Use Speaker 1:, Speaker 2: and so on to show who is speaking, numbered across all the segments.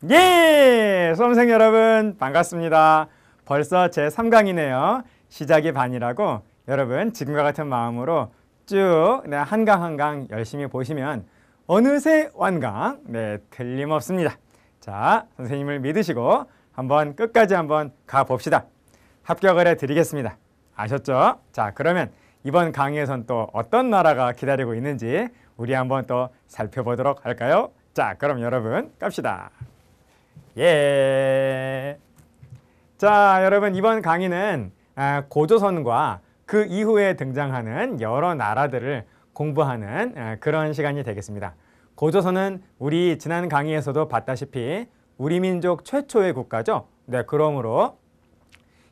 Speaker 1: 예! 수험생 여러분 반갑습니다. 벌써 제 3강이네요. 시작이 반이라고 여러분 지금과 같은 마음으로 쭉 한 강 한 강 열심히 보시면 어느새 완강 틀림없습니다. 자, 선생님을 믿으시고 한번 끝까지 한번 가봅시다. 합격을 해드리겠습니다. 아셨죠? 자, 그러면 이번 강의에선 또 어떤 나라가 기다리고 있는지 우리 한번 또 살펴보도록 할까요? 자, 그럼 여러분 갑시다. 예. 자, 여러분 이번 강의는 고조선과 그 이후에 등장하는 여러 나라들을 공부하는 그런 시간이 되겠습니다. 고조선은 우리 지난 강의에서도 봤다시피 우리 민족 최초의 국가죠. 네, 그러므로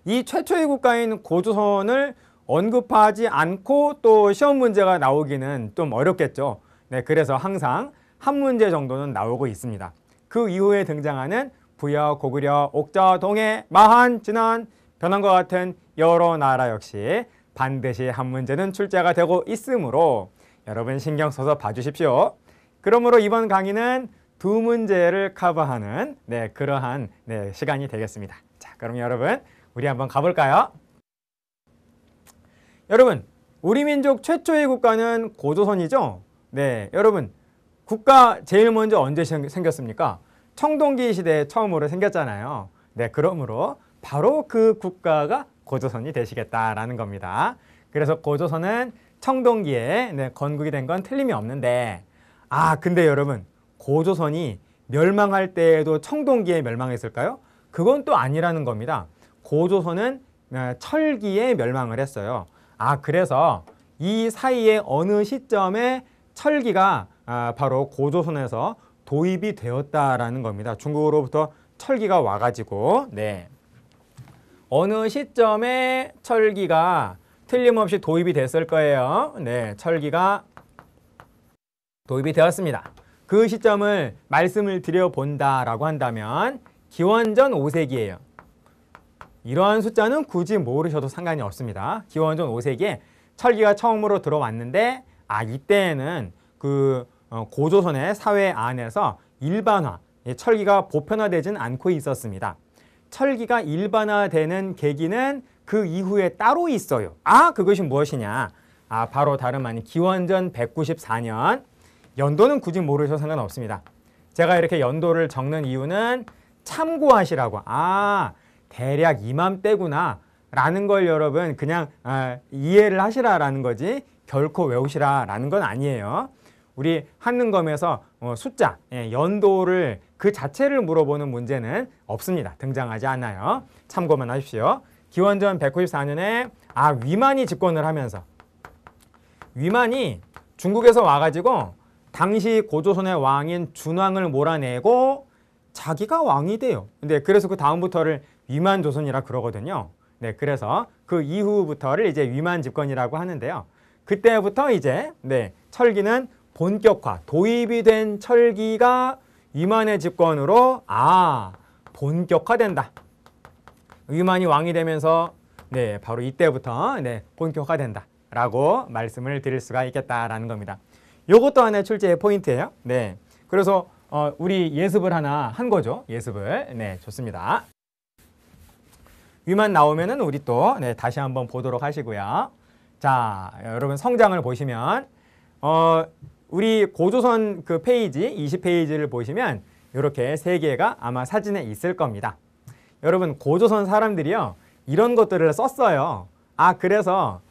Speaker 1: 이 최초의 국가인 고조선을 언급하지 않고 또 시험 문제가 나오기는 좀 어렵겠죠. 네, 그래서 항상 한 문제 정도는 나오고 있습니다. 그 이후에 등장하는 부여, 고구려, 옥저, 동해, 마한, 진안, 변환과 같은 여러 나라 역시 반드시 한 문제는 출제가 되고 있으므로 여러분 신경 써서 봐주십시오. 그러므로 이번 강의는 두 문제를 커버하는 그러한 시간이 되겠습니다. 자, 그럼 여러분 우리 한번 가볼까요? 여러분, 우리 민족 최초의 국가는 고조선이죠? 네, 여러분 국가 제일 먼저 언제 생겼습니까? 청동기 시대에 처음으로 생겼잖아요. 네, 그러므로 바로 그 국가가 고조선이 되시겠다라는 겁니다. 그래서 고조선은 청동기에 건국이 된 건 틀림이 없는데, 근데 여러분 고조선이 멸망할 때에도 청동기에 멸망했을까요? 그건 또 아니라는 겁니다. 고조선은 철기에 멸망을 했어요. 그래서 이 사이에 어느 시점에 철기가 바로 고조선에서 도입이 되었다라는 겁니다. 중국으로부터 철기가 와가지고 어느 시점에 철기가 틀림없이 도입이 됐을 거예요. 네, 철기가 도입이 되었습니다. 그 시점을 말씀을 드려본다라고 한다면 기원전 5세기예요. 이러한 숫자는 굳이 모르셔도 상관이 없습니다. 기원전 5세기에 철기가 처음으로 들어왔는데 이때에는 그 고조선의 사회 안에서 일반화, 철기가 보편화되진 않고 있었습니다. 철기가 일반화되는 계기는 그 이후에 따로 있어요. 그것이 무엇이냐? 바로 다름 아닌 기원전 194년. 연도는 굳이 모르셔도 상관없습니다. 제가 이렇게 연도를 적는 이유는 참고하시라고. 대략 이맘때구나 라는 걸 여러분 그냥 이해를 하시라라는 거지 결코 외우시라라는 건 아니에요. 우리 한능검에서 숫자, 연도를 그 자체를 물어보는 문제는 없습니다. 등장하지 않아요. 참고만 하십시오. 기원전 194년에 위만이 집권을 하면서 위만이 중국에서 와가지고 당시 고조선의 왕인 준왕을 몰아내고 자기가 왕이 돼요. 그래서 그 다음부터를 위만조선이라 그러거든요. 그래서 그 이후부터를 이제 위만 집권이라고 하는데요. 그때부터 이제 철기는 본격화, 도입이 된 철기가 위만의 집권으로 본격화된다. 위만이 왕이 되면서 바로 이때부터 본격화된다 라고 말씀을 드릴 수가 있겠다라는 겁니다. 요것도 하나의 출제의 포인트예요. 그래서 우리 예습을 하나 한 거죠. 예습을. 좋습니다. 위만 나오면은 우리 또 다시 한번 보도록 하시고요. 자, 여러분 성장을 보시면 우리 고조선 그 페이지 20페이지를 보시면 이렇게 세 개가 아마 사진에 있을 겁니다. 여러분 고조선 사람들이요 이런 것들을 썼어요. 그래서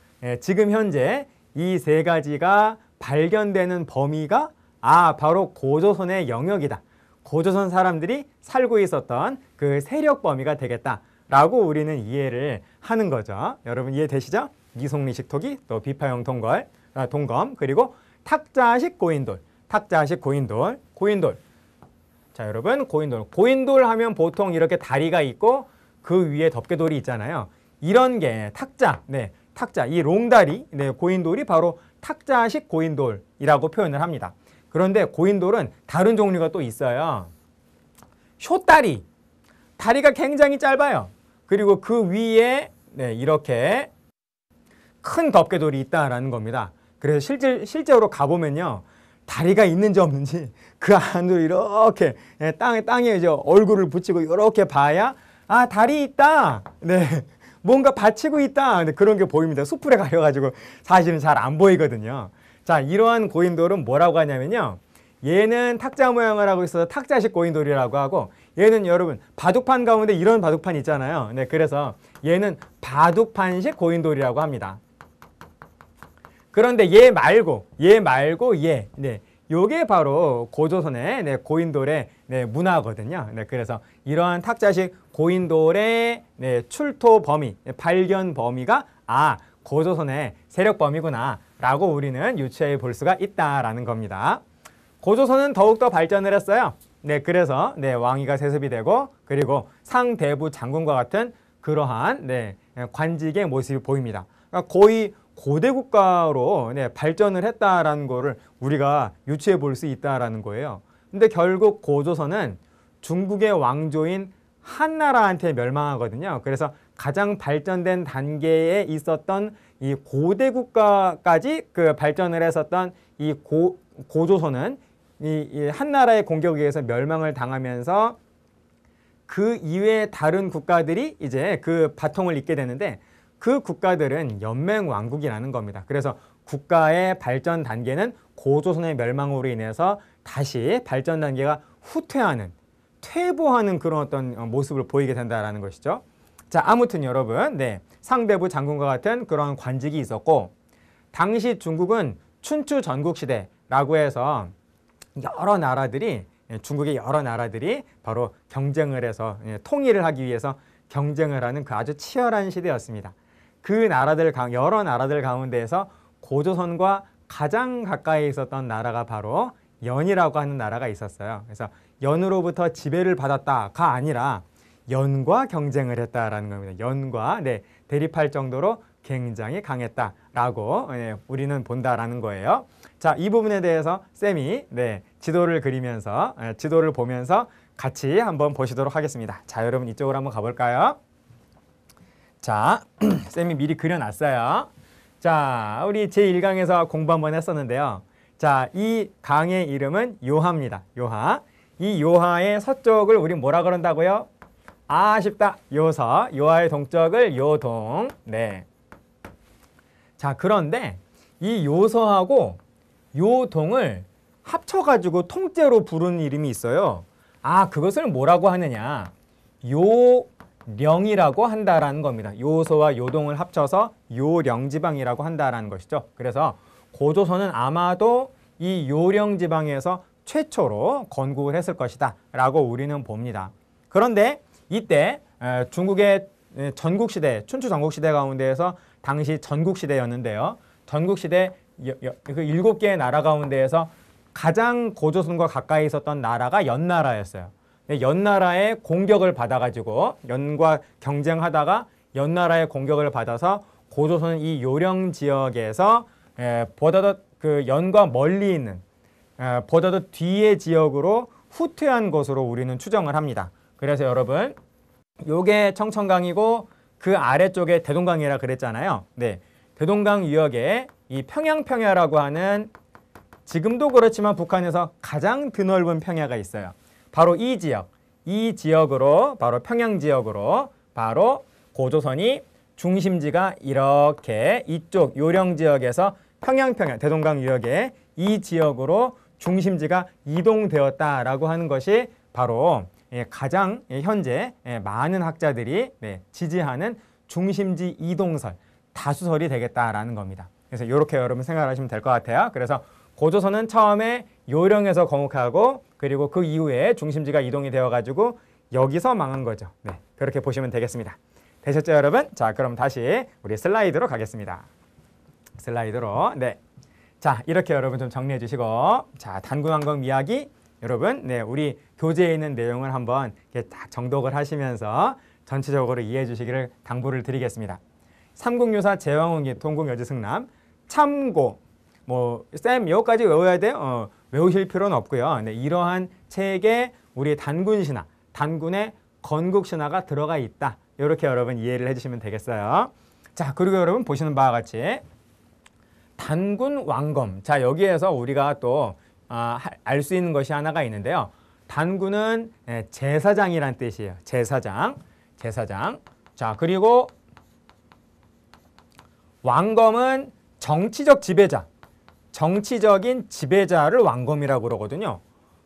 Speaker 1: 지금 현재 이 세 가지가 발견되는 범위가 바로 고조선의 영역이다. 고조선 사람들이 살고 있었던 그 세력 범위가 되겠다라고 우리는 이해를 하는 거죠. 여러분 이해되시죠? 이송리식 토기, 또 비파형 동검, 그리고 탁자식 고인돌, 탁자식 고인돌. 자, 여러분 고인돌 하면 보통 이렇게 다리가 있고 그 위에 덮개돌이 있잖아요. 이런 게 탁자, 탁자, 이 롱다리, 고인돌이 바로 탁자식 고인돌이라고 표현을 합니다. 그런데 고인돌은 다른 종류가 또 있어요. 숏다리, 다리가 굉장히 짧아요. 그리고 그 위에 이렇게 큰 덮개돌이 있다라는 겁니다. 그래서 실제로 가보면요. 다리가 있는지 없는지 그 안으로 이렇게 땅에 이제 얼굴을 붙이고 이렇게 봐야 아, 다리 있다. 네. 뭔가 받치고 있다. 네, 그런 게 보입니다. 숲풀에 가려가지고 사실은 잘 안 보이거든요. 자, 이러한 고인돌은 뭐라고 하냐면요. 얘는 탁자 모양을 하고 있어서 탁자식 고인돌이라고 하고, 얘는 여러분 바둑판 가운데 이런 바둑판 있잖아요. 네, 그래서 얘는 바둑판식 고인돌이라고 합니다. 그런데 얘 말고 얘, 네, 요게 바로 고조선의 네, 고인돌의 네, 문화거든요. 네, 그래서 이러한 탁자식 고인돌의 네, 출토 범위, 발견 범위가 고조선의 세력 범위구나 라고 우리는 유추해 볼 수가 있다라는 겁니다. 고조선은 더욱더 발전을 했어요. 네, 그래서 네, 왕위가 세습이 되고, 그리고 상대부 장군과 같은 그러한 네, 관직의 모습이 보입니다. 그러니까 거의 고대 국가로 네, 발전을 했다라는 거를 우리가 유추해 볼 수 있다라는 거예요. 근데 결국 고조선은 중국의 왕조인 한나라한테 멸망하거든요. 그래서 가장 발전된 단계에 있었던 이 고대 국가까지 그 발전을 했었던 이 고조선은 이 한나라의 공격에 의해서 멸망을 당하면서 그 이외의 다른 국가들이 이제 그 바통을 잇게 되는데, 그 국가들은 연맹왕국이라는 겁니다. 그래서 국가의 발전 단계는 고조선의 멸망으로 인해서 다시 발전 단계가 후퇴하는, 퇴보하는 그런 어떤 모습을 보이게 된다는 것이죠. 자, 아무튼 여러분, 네, 상대부 장군과 같은 그런 관직이 있었고, 당시 중국은 춘추 전국시대라고 해서 여러 나라들이, 중국의 여러 나라들이 바로 경쟁을 해서 통일을 하기 위해서 경쟁을 하는 그 아주 치열한 시대였습니다. 그 나라들, 여러 나라들 가운데에서 고조선과 가장 가까이 있었던 나라가 바로 연이라고 하는 나라가 있었어요. 그래서 연으로부터 지배를 받았다가 아니라 연과 경쟁을 했다라는 겁니다. 연과 네, 대립할 정도로 굉장히 강했다라고 우리는 본다라는 거예요. 자, 이 부분에 대해서 쌤이 네, 지도를 그리면서 지도를 보면서 같이 한번 보시도록 하겠습니다. 자, 여러분 이쪽으로 한번 가볼까요? 자, 쌤이 미리 그려놨어요. 자, 우리 제1강에서 공부 한번 했었는데요. 자, 이 강의 이름은 요하입니다. 요하. 이 요하의 서쪽을 우리 뭐라 그런다고요? 쉽다. 요서. 요하의 동쪽을 요동. 네. 자, 그런데 이 요서하고 요동을 합쳐가지고 통째로 부르는 이름이 있어요. 그것을 뭐라고 하느냐? 요령이라고 한다라는 겁니다. 요서와 요동을 합쳐서 요령지방이라고 한다라는 것이죠. 그래서 고조선은 아마도 이 요령지방에서 최초로 건국을 했을 것이다 라고 우리는 봅니다. 그런데 이때 중국의 전국시대, 춘추 전국시대 가운데에서 당시 전국시대였는데요. 전국시대 그 7개의 나라 가운데에서 가장 고조선과 가까이 있었던 나라가 연나라였어요. 연나라의 공격을 받아가지고 연과 경쟁하다가 연나라의 공격을 받아서 고조선은 이 요령 지역에서 보다도 그 연과 멀리 있는 보다도 뒤의 지역으로 후퇴한 것으로 우리는 추정을 합니다. 그래서 여러분, 요게 청천강이고 그 아래쪽에 대동강이라 그랬잖아요. 네, 대동강 유역에 이 평양평야라고 하는, 지금도 그렇지만 북한에서 가장 드넓은 평야가 있어요. 바로 이 지역, 이 지역으로, 바로 평양 지역으로 바로 고조선이 중심지가 이렇게 이쪽 요령 지역에서 평양평야, 대동강 유역에 이 지역으로 중심지가 이동되었다라고 하는 것이 바로 가장 현재 많은 학자들이 지지하는 중심지 이동설, 다수설이 되겠다라는 겁니다. 그래서 이렇게 여러분 생각하시면 될 것 같아요. 그래서 고조선은 처음에 요령에서 건국하고, 그리고 그 이후에 중심지가 이동이 되어가지고 여기서 망한 거죠. 네, 그렇게 보시면 되겠습니다. 되셨죠, 여러분? 자, 그럼 다시 우리 슬라이드로 가겠습니다. 슬라이드로. 네. 자, 이렇게 여러분 좀 정리해 주시고, 자, 단군왕검 이야기 여러분, 네, 우리 교재에 있는 내용을 한번 이렇게 딱 정독을 하시면서 전체적으로 이해해 주시기를 당부를 드리겠습니다. 삼국유사 제왕후기 동국여지승남 참고, 쌤 여기까지 외워야 돼요? 외우실 필요는 없고요. 네, 이러한 책에 우리 단군신화, 단군의 건국신화가 들어가 있다. 이렇게 여러분 이해를 해주시면 되겠어요. 자, 그리고 여러분 보시는 바와 같이 단군 왕검. 자, 여기에서 우리가 또 알 수 있는 것이 하나가 있는데요. 단군은 제사장이란 뜻이에요. 제사장. 자, 그리고 왕검은 정치적 지배자, 정치적인 지배자를 왕검이라고 그러거든요.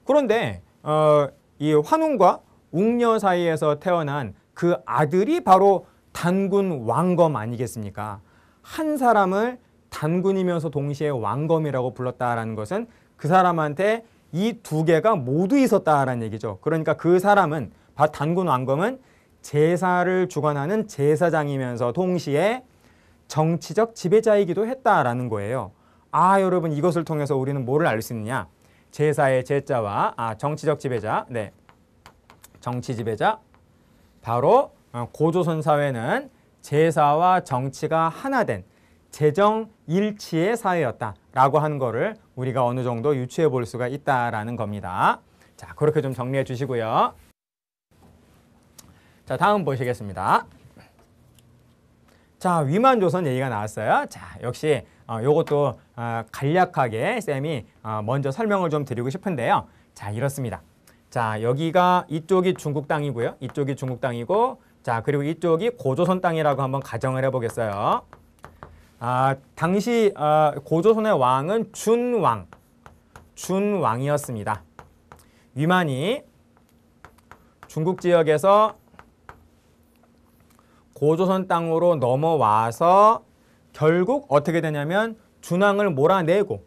Speaker 1: 그런데 이 환웅과 웅녀 사이에서 태어난 그 아들이 바로 단군 왕검 아니겠습니까? 한 사람을 단군이면서 동시에 왕검이라고 불렀다라는 것은 그 사람한테 이 두 개가 모두 있었다라는 얘기죠. 그러니까 그 사람은 단군 왕검은 제사를 주관하는 제사장이면서 동시에 정치적 지배자이기도 했다라는 거예요. 여러분 이것을 통해서 우리는 뭐를 알 수 있느냐? 제사의 제자와 정치적 지배자, 정치 지배자. 바로 고조선 사회는 제사와 정치가 하나 된 재정 일치의 사회였다라고 하는 거를 우리가 어느 정도 유추해 볼 수가 있다라는 겁니다. 자, 그렇게 좀 정리해 주시고요. 자, 다음 보시겠습니다. 자, 위만조선 얘기가 나왔어요. 자, 역시 요것도 간략하게 쌤이 먼저 설명을 좀 드리고 싶은데요. 자, 이렇습니다. 자, 여기가 이쪽이 중국 땅이고요. 이쪽이 중국 땅이고, 자, 그리고 이쪽이 고조선 땅이라고 한번 가정을 해보겠어요. 당시 고조선의 왕은 준왕이었습니다. 위만이 중국 지역에서 고조선 땅으로 넘어와서 결국 어떻게 되냐면 준왕을 몰아내고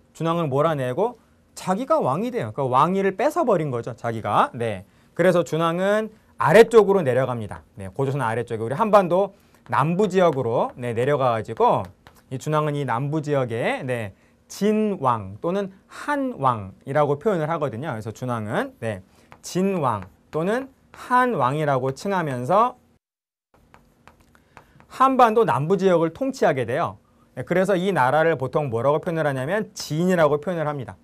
Speaker 1: 자기가 왕이 돼요. 그러니까 왕위를 뺏어버린 거죠, 자기가. 네. 그래서 준왕은 아래쪽으로 내려갑니다. 네, 고조선 아래쪽에 우리 한반도 남부 지역으로 내려가가지고 이 준왕은 이 남부 지역에 진왕 또는 한왕이라고 표현을 하거든요. 그래서 준왕은 진왕 또는 한왕이라고 칭하면서 한반도 남부 지역을 통치하게 돼요. 그래서 이 나라를 보통 뭐라고 표현을 하냐면 진이라고 표현을 합니다.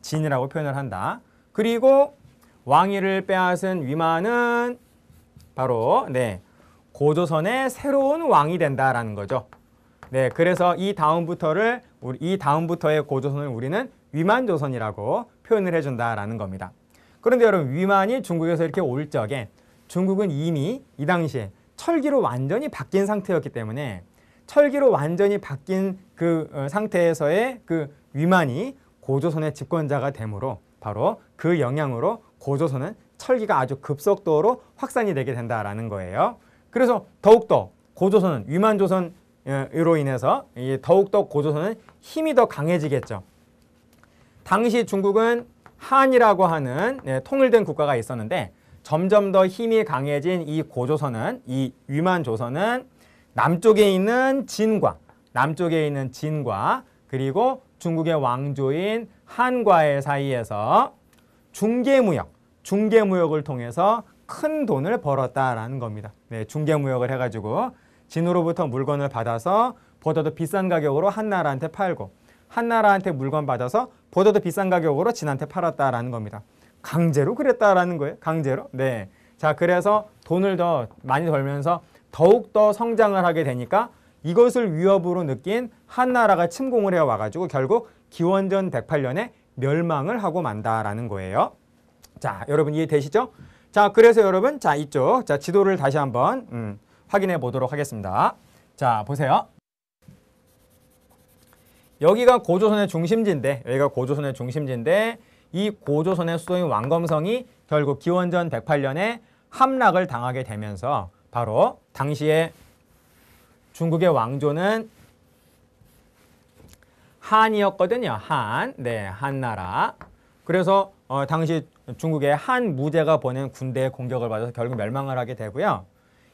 Speaker 1: 진이라고 표현을 한다. 그리고 왕위를 빼앗은 위만은 바로 고조선의 새로운 왕이 된다라는 거죠. 그래서 이 다음부터의 고조선을 우리는 위만조선이라고 표현을 해준다라는 겁니다. 그런데 여러분, 위만이 중국에서 이렇게 올 적에 중국은 이미 이 당시에 철기로 완전히 바뀐 상태였기 때문에 철기로 완전히 바뀐 그 상태에서의 그 위만이 고조선의 집권자가 되므로 바로 그 영향으로 고조선은 철기가 아주 급속도로 확산이 되게 된다라는 거예요. 그래서 더욱더 고조선은 위만조선으로 인해서 더욱더 고조선은 힘이 더 강해지겠죠. 당시 중국은 한이라고 하는 통일된 국가가 있었는데 점점 더 힘이 강해진 이 고조선은, 이 위만조선은 남쪽에 있는 진과 그리고 중국의 왕조인 한과의 사이에서 중개무역을 통해서 큰 돈을 벌었다라는 겁니다. 중개무역을 해가지고 진으로부터 물건을 받아서 보다 더 비싼 가격으로 한나라한테 팔고 한나라한테 물건 받아서 보다 더 비싼 가격으로 진한테 팔았다라는 겁니다. 강제로 그랬다라는 거예요. 강제로. 자, 그래서 돈을 더 많이 벌면서 더욱더 성장을 하게 되니까 이것을 위협으로 느낀 한나라가 침공을 해와가지고 결국 기원전 108년에 멸망을 하고 만다라는 거예요. 자, 여러분 이해되시죠? 자, 그래서 여러분, 자, 이쪽, 자, 지도를 다시 한번 확인해 보도록 하겠습니다. 자, 보세요. 여기가 고조선의 중심지인데, 이 고조선의 수도인 왕검성이 결국 기원전 108년에 함락을 당하게 되면서 바로 당시에 중국의 왕조는 한이었거든요. 한나라. 그래서 당시 중국의 한 무제가 보낸 군대의 공격을 받아서 결국 멸망을 하게 되고요.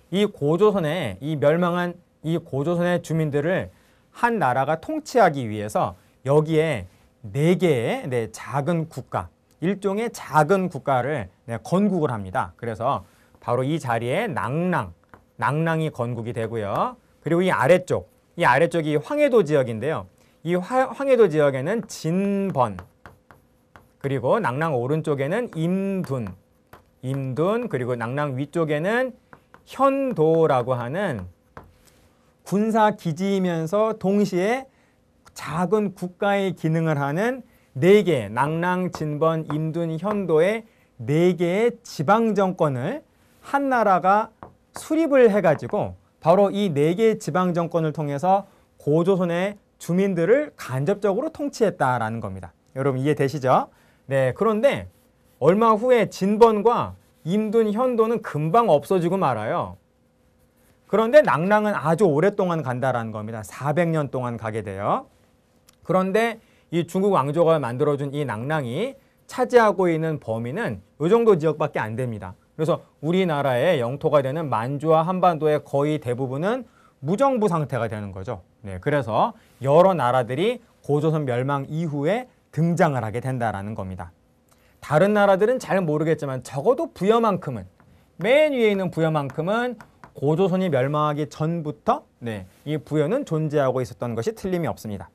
Speaker 1: 이 고조선의 멸망한 이 고조선의 주민들을 한 나라가 통치하기 위해서 여기에 4개의 작은 국가, 일종의 작은 국가를 건국을 합니다. 그래서 바로 이 자리에 낭랑이 건국이 되고요. 그리고 이 아래쪽이 황해도 지역인데요. 이 황해도 지역에는 진번, 그리고 낭랑 오른쪽에는 임둔, 그리고 낭랑 위쪽에는 현도라고 하는 군사 기지이면서 동시에 작은 국가의 기능을 하는 4개, 낙랑, 진번, 임둔, 현도의 4개의 지방 정권을 한 나라가 수립을 해가지고 바로 이 4개의 지방 정권을 통해서 고조선의 주민들을 간접적으로 통치했다라는 겁니다. 여러분 이해되시죠? 네, 그런데 얼마 후에 진번과 임둔, 현도는 금방 없어지고 말아요. 그런데 낙랑은 아주 오랫동안 간다라는 겁니다. 400년 동안 가게 돼요. 그런데 이 중국 왕조가 만들어준 이 낙랑이 차지하고 있는 범위는 이 정도 지역밖에 안 됩니다. 그래서 우리나라의 영토가 되는 만주와 한반도의 거의 대부분은 무정부 상태가 되는 거죠. 네, 그래서 여러 나라들이 고조선 멸망 이후에 등장을 하게 된다라는 겁니다. 다른 나라들은 잘 모르겠지만 적어도 부여만큼은, 맨 위에 있는 부여만큼은 고조선이 멸망하기 전부터 이 부여는 존재하고 있었던 것이 틀림이 없습니다.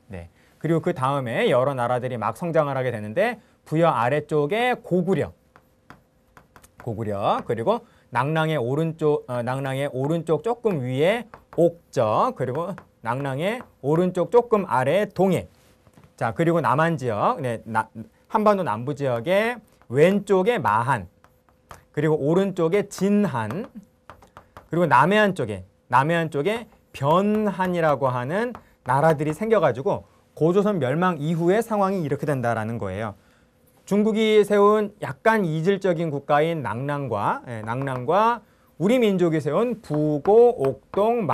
Speaker 1: 그리고 그 다음에 여러 나라들이 막 성장을 하게 되는데 부여 아래쪽에 고구려, 그리고 낙랑의 오른쪽 조금 위에 옥저, 그리고 낙랑의 오른쪽 조금 아래 동해. 자, 그리고 남한 지역, 한반도 남부 지역의 왼쪽에 마한, 그리고 오른쪽에 진한, 그리고 남해안 쪽에 변한이라고 하는 나라들이 생겨가지고 고조선 멸망 이후의 상황이 이렇게 된다라는 거예요. 중국이 세운 약간 이질적인 국가인 낙랑과 우리 민족이 세운 부고, 옥동,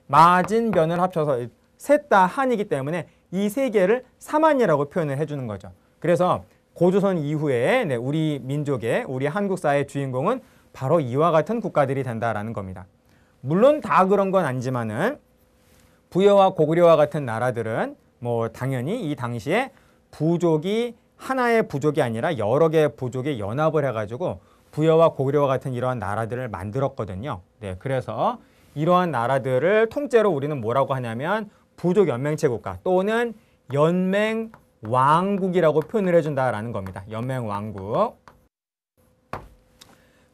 Speaker 1: 마진변을 합쳐서 셋 다 한이기 때문에 이 세 개를 삼한이라고 표현을 해주는 거죠. 그래서 고조선 이후에 우리 민족의, 우리 한국사의 주인공은 바로 이와 같은 국가들이 된다라는 겁니다. 물론 다 그런 건 아니지만은 부여와 고구려와 같은 나라들은 뭐 당연히 이 당시에 부족이 하나의 부족이 아니라 여러 개의 부족이 연합을 해가지고 부여와 고구려와 같은 이러한 나라들을 만들었거든요. 그래서 이러한 나라들을 통째로 우리는 뭐라고 하냐면 부족 연맹체 국가 또는 연맹왕국이라고 표현을 해준다라는 겁니다. 연맹왕국.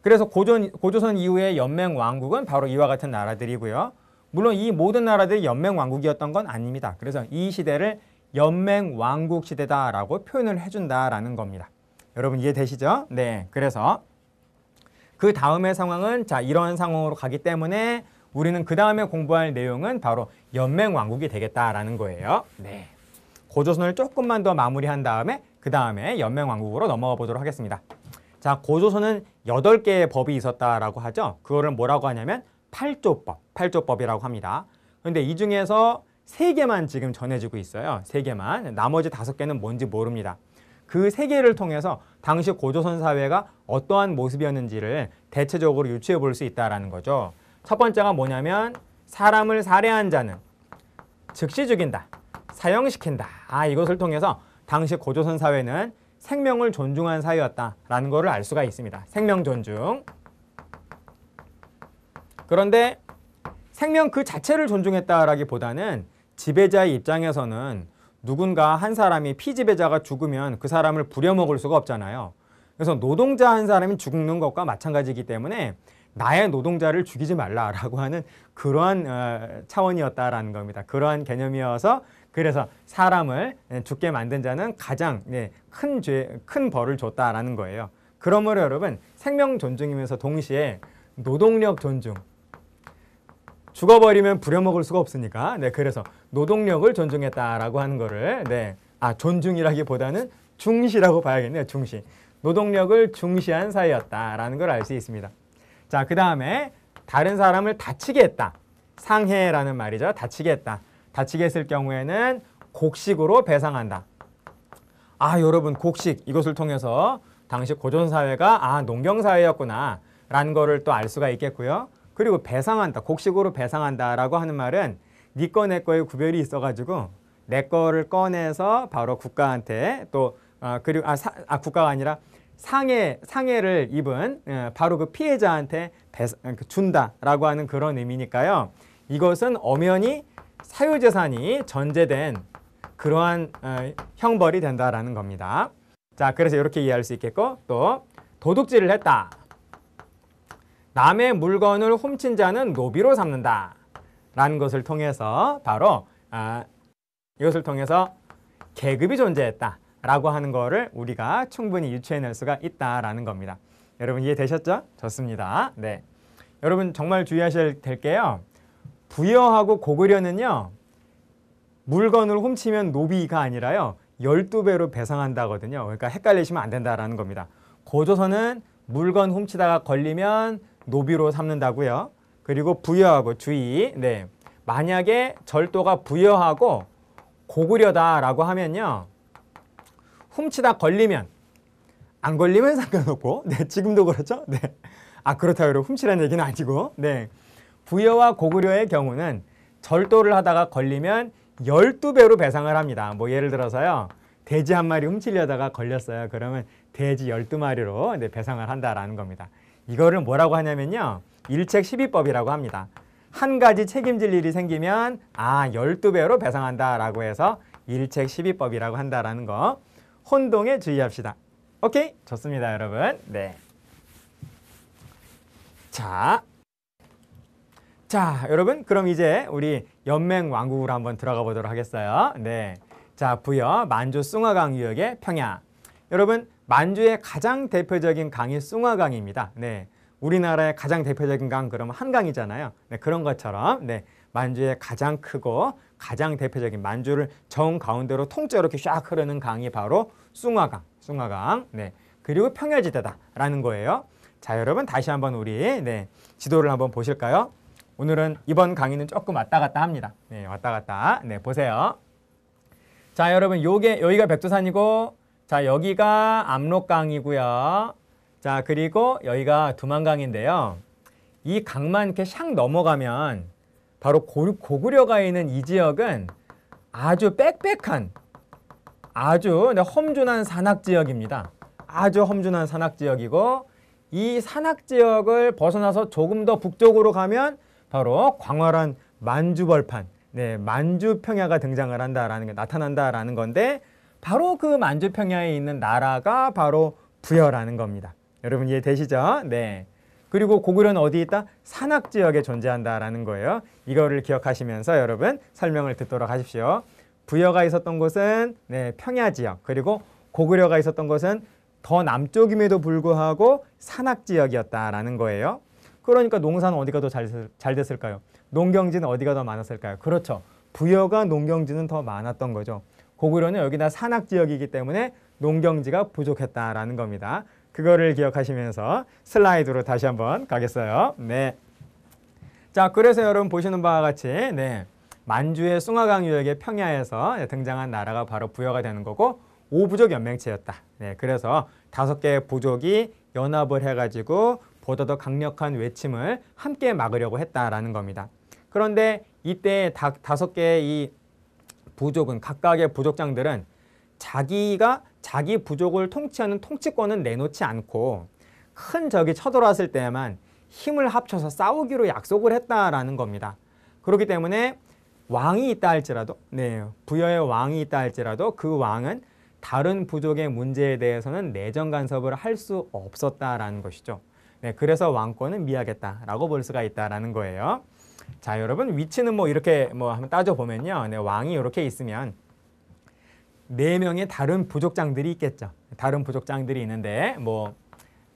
Speaker 1: 그래서 고조선 이후의 연맹왕국은 바로 이와 같은 나라들이고요. 물론 이 모든 나라들이 연맹왕국이었던 건 아닙니다. 그래서 이 시대를 연맹왕국 시대다라고 표현을 해준다라는 겁니다. 여러분 이해되시죠? 네, 그래서 그 다음의 상황은 이런 상황으로 가기 때문에 우리는 그 다음에 공부할 내용은 바로 연맹왕국이 되겠다라는 거예요. 네, 고조선을 조금만 더 마무리한 다음에 그 다음에 연맹왕국으로 넘어가 보도록 하겠습니다. 자, 고조선은 8개의 법이 있었다라고 하죠. 그거를 뭐라고 하냐면 팔조법이라고 합니다. 그런데 이 중에서 3개만 지금 전해지고 있어요. 3개만. 나머지 5개는 뭔지 모릅니다. 그 3개를 통해서 당시 고조선 사회가 어떠한 모습이었는지를 대체적으로 유추해 볼 수 있다는 거죠. 첫 번째가 뭐냐면 사람을 살해한 자는 즉시 죽인다, 사형시킨다. 이것을 통해서 당시 고조선 사회는 생명을 존중한 사회였다라는 것을 알 수가 있습니다. 생명 존중. 그런데 생명 그 자체를 존중했다라기보다는 지배자의 입장에서는 누군가 한 사람이 피지배자가 죽으면 그 사람을 부려먹을 수가 없잖아요. 그래서 노동자 한 사람이 죽는 것과 마찬가지이기 때문에 나의 노동자를 죽이지 말라라고 하는 그러한 차원이었다라는 겁니다. 그러한 개념이어서 그래서 사람을 죽게 만든 자는 가장 큰 벌을 줬다라는 거예요. 그러므로 여러분 생명 존중이면서 동시에 노동력 존중. 죽어버리면 부려먹을 수가 없으니까 그래서 노동력을 존중했다라고 하는 거를 존중이라기보다는 중시라고 봐야겠네요. 중시. 노동력을 중시한 사회였다라는 걸 알 수 있습니다. 자, 그 다음에 다른 사람을 다치게 했다. 상해라는 말이죠. 다치게 했다. 다치게 했을 경우에는 곡식으로 배상한다. 여러분 곡식 이것을 통해서 당시 고조선 사회가 농경사회였구나 라는 거를 또 알 수가 있겠고요. 그리고 배상한다. 곡식으로 배상한다라고 하는 말은 네 거 내 거의 구별이 있어가지고 내 거를 꺼내서 바로 국가한테 또 그리고 국가가 아니라 상해를 입은 바로 그 피해자한테 준다라고 하는 그런 의미니까요. 이것은 엄연히 사유재산이 전제된 그러한 형벌이 된다라는 겁니다. 자, 그래서 이렇게 이해할 수 있겠고 또 도둑질을 했다. 남의 물건을 훔친 자는 노비로 삼는다 라는 것을 통해서 바로 이것을 통해서 계급이 존재했다라고 하는 거를 우리가 충분히 유추해낼 수가 있다라는 겁니다. 여러분 이해되셨죠? 좋습니다. 네. 여러분 정말 주의하셔야 될 게요. 부여하고 고구려는요. 물건을 훔치면 노비가 아니라요. 12배로 배상한다거든요. 그러니까 헷갈리시면 안 된다라는 겁니다. 고조선은 물건 훔치다가 걸리면 노비로 삼는다고요. 그리고 부여하고 주의. 네. 만약에 절도가 부여하고 고구려다라고 하면요. 훔치다 걸리면 안 걸리면 상관없고 네, 지금도 그렇죠? 네. 아, 그렇다고 훔치라는 얘기는 아니고 네. 부여와 고구려의 경우는 절도를 하다가 걸리면 12배로 배상을 합니다. 뭐 예를 들어서요. 돼지 한 마리 훔치려다가 걸렸어요. 그러면 돼지 12마리로 네, 배상을 한다라는 겁니다. 이거를 뭐라고 하냐면요. 일책 12법이라고 합니다. 한 가지 책임질 일이 생기면 12배로 배상한다라고 해서 일책 12법이라고 한다라는 거. 혼동에 주의합시다. 오케이? 좋습니다, 여러분. 네. 자, 여러분, 그럼 이제 우리 연맹왕국으로 한번 들어가 보도록 하겠어요. 네. 자, 부여 만주 숭화강 유역의 평야. 여러분, 만주의 가장 대표적인 강이 숭화강입니다. 네. 우리나라의 가장 대표적인 강 그러면 한강이잖아요. 네, 그런 것처럼 네. 만주의 가장 크고 가장 대표적인 만주를 정 가운데로 통째로 이렇게 쫙 흐르는 강이 바로 숭화강. 네. 그리고 평야지대다라는 거예요. 자, 여러분 다시 한번 우리 네, 지도를 한번 보실까요? 오늘은 이번 강의는 조금 왔다 갔다 합니다. 네, 왔다 갔다. 네, 보세요. 자, 여러분 여기가 백두산이고 자, 여기가 압록강이고요. 자, 그리고 여기가 두만강인데요. 이 강만 이렇게 샥 넘어가면 바로 고구려가 있는 이 지역은 아주 빽빽한 아주 험준한 산악지역입니다. 아주 험준한 산악지역이고 이 산악지역을 벗어나서 조금 더 북쪽으로 가면 바로 광활한 만주벌판, 네, 만주평야가 등장을 한다라는 게 나타난다라는 건데 바로 그 만주평야에 있는 나라가 바로 부여라는 겁니다. 여러분 이해되시죠? 네. 그리고 고구려는 어디 있다? 산악지역에 존재한다라는 거예요. 이거를 기억하시면서 여러분 설명을 듣도록 하십시오. 부여가 있었던 곳은 네, 평야지역, 그리고 고구려가 있었던 곳은 더 남쪽임에도 불구하고 산악지역이었다라는 거예요. 그러니까 농사는 어디가 더 잘 됐을까요? 농경지는 어디가 더 많았을까요? 그렇죠. 부여가 농경지는 더 많았던 거죠. 고구려는 여기다 산악지역이기 때문에 농경지가 부족했다라는 겁니다. 그거를 기억하시면서 슬라이드로 다시 한번 가겠어요. 네. 자, 그래서 여러분 보시는 바와 같이 네, 만주의 숭화강 유역의 평야에서 등장한 나라가 바로 부여가 되는 거고 5부족 연맹체였다. 네, 그래서 5개의 부족이 연합을 해가지고 보다 더 강력한 외침을 함께 막으려고 했다라는 겁니다. 그런데 이때 5개의 이 부족은 각각의 부족장들은 자기 부족을 통치하는 통치권은 내놓지 않고 큰 적이 쳐들어왔을 때만 힘을 합쳐서 싸우기로 약속을 했다라는 겁니다. 그렇기 때문에 왕이 있다 할지라도 네, 부여의 왕이 있다 할지라도 그 왕은 다른 부족의 문제에 대해서는 내정 간섭을 할 수 없었다라는 것이죠. 네, 그래서 왕권은 미하겠다라고 볼 수가 있다라는 거예요. 자, 여러분 위치는 뭐 이렇게 한번 따져보면요. 네, 왕이 이렇게 있으면 4명의 다른 부족장들이 있겠죠. 다른 부족장들이 있는데 뭐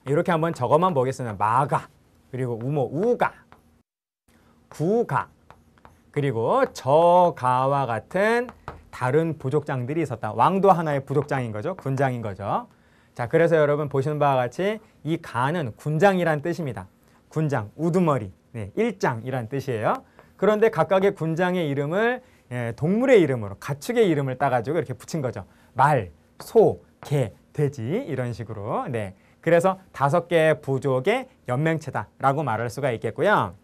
Speaker 1: 이렇게 한번 적어만 보겠습니다. 마가, 그리고 우가, 구가, 그리고 저가와 같은 다른 부족장들이 있었다. 왕도 하나의 부족장인 거죠. 군장인 거죠. 자, 그래서 여러분 보시는 바와 같이 이 가는 군장이란 뜻입니다. 군장, 우두머리, 네, 일장이란 뜻이에요. 그런데 각각의 군장의 이름을 동물의 이름으로, 가축의 이름을 따가지고 이렇게 붙인 거죠. 말, 소, 개, 돼지 이런 식으로. 네, 그래서 5개의 부족의 연맹체다라고 말할 수가 있겠고요.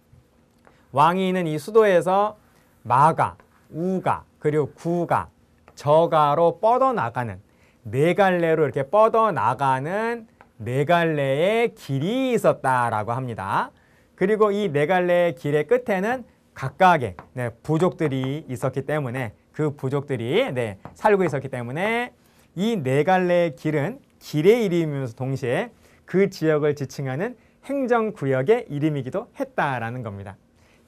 Speaker 1: 왕이 있는 이 수도에서 마가, 우가, 그리고 구가, 저가로 뻗어나가는 4갈래로 이렇게 뻗어나가는 4갈래의 길이 있었다라고 합니다. 그리고 이 4갈래의 길의 끝에는 각각의 부족들이 있었기 때문에 그 부족들이 살고 있었기 때문에 이 4갈래의 길은 길의 이름이면서 동시에 그 지역을 지칭하는 행정구역의 이름이기도 했다라는 겁니다.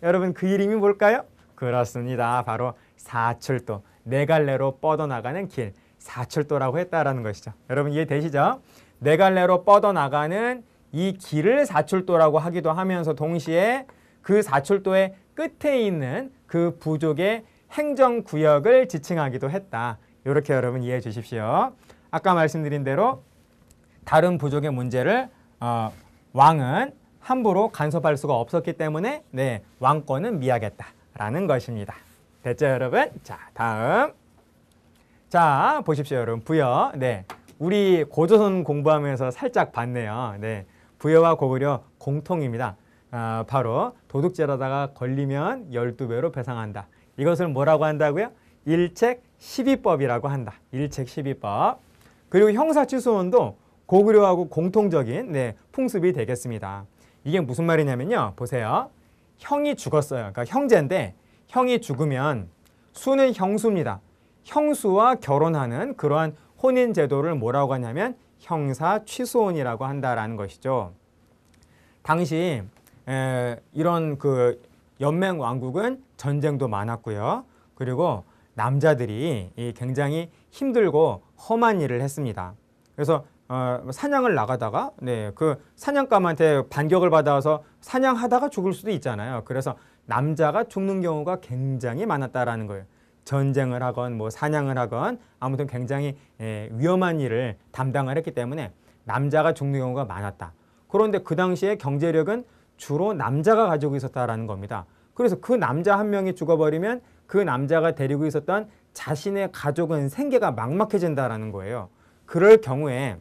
Speaker 1: 여러분 그 이름이 뭘까요? 그렇습니다. 바로 사출도, 네 갈래로 뻗어나가는 길, 사출도라고 했다라는 것이죠. 여러분 이해되시죠? 네 갈래로 뻗어나가는 이 길을 사출도라고 하기도 하면서 동시에 그 사출도의 끝에 있는 그 부족의 행정구역을 지칭하기도 했다. 이렇게 여러분 이해해 주십시오. 아까 말씀드린 대로 다른 부족의 문제를 왕은 함부로 간섭할 수가 없었기 때문에 네, 왕권은 미하겠다라는 것입니다. 됐죠, 여러분? 자, 다음. 자, 보십시오, 여러분. 부여. 네. 우리 고조선 공부하면서 살짝 봤네요. 네. 부여와 고구려 공통입니다. 바로 도둑질하다가 걸리면 12배로 배상한다. 이것을 뭐라고 한다고요? 일책 12법이라고 한다. 일책 12법. 그리고 형사취소원도 고구려하고 공통적인 네, 풍습이 되겠습니다. 이게 무슨 말이냐면요. 보세요. 형이 죽었어요. 그러니까 형제인데 형이 죽으면 수는 형수입니다. 형수와 결혼하는 그러한 혼인 제도를 뭐라고 하냐면 형사취소혼이라고 한다라는 것이죠. 당시 이런 그 연맹 왕국은 전쟁도 많았고요. 그리고 남자들이 굉장히 힘들고 험한 일을 했습니다. 그래서 사냥을 나가다가 네, 그 사냥감한테 반격을 받아서 사냥하다가 죽을 수도 있잖아요. 그래서 남자가 죽는 경우가 굉장히 많았다라는 거예요. 전쟁을 하건 뭐 사냥을 하건 아무튼 굉장히 위험한 일을 담당을 했기 때문에 남자가 죽는 경우가 많았다. 그런데 그 당시에 경제력은 주로 남자가 가지고 있었다라는 겁니다. 그래서 그 남자 한 명이 죽어버리면 그 남자가 데리고 있었던 자신의 가족은 생계가 막막해진다라는 거예요. 그럴 경우에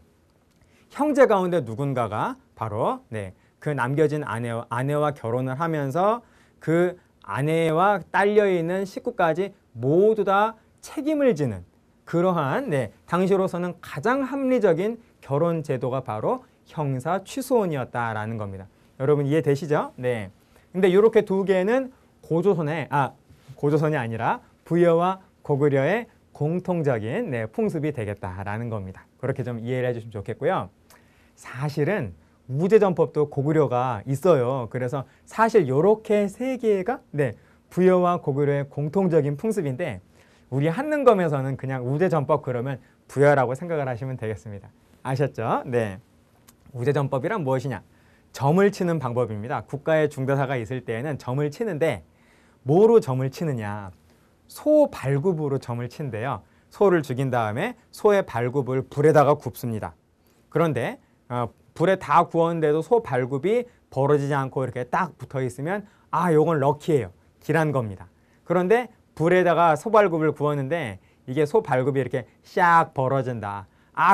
Speaker 1: 형제 가운데 누군가가 바로 네, 그 남겨진 아내와 결혼을 하면서 그 아내와 딸려있는 식구까지 모두 다 책임을 지는 그러한 네, 당시로서는 가장 합리적인 결혼 제도가 바로 형사 취소혼이었다라는 겁니다. 여러분 이해되시죠? 네. 근데 이렇게 두 개는 고조선이 아니라 부여와 고구려의 공통적인 네, 풍습이 되겠다라는 겁니다. 그렇게 좀 이해를 해주시면 좋겠고요. 사실은 우제전법도 고구려가 있어요. 그래서 사실 이렇게 세 개가 네, 부여와 고구려의 공통적인 풍습인데 우리 한능검에서는 그냥 우제전법 그러면 부여라고 생각을 하시면 되겠습니다. 아셨죠? 네. 우제전법이란 무엇이냐? 점을 치는 방법입니다. 국가의 중대사가 있을 때에는 점을 치는데 뭐로 점을 치느냐? 소 발굽으로 점을 친대요. 소를 죽인 다음에 소의 발굽을 불에다가 굽습니다. 그런데 불에 다 구웠는데도 소 발굽이 벌어지지 않고 이렇게 딱 붙어 있으면 요건 럭키예요. 길한 겁니다. 그런데 불에다가 소 발굽을 구웠는데 이게 소 발굽이 이렇게 샥 벌어진다.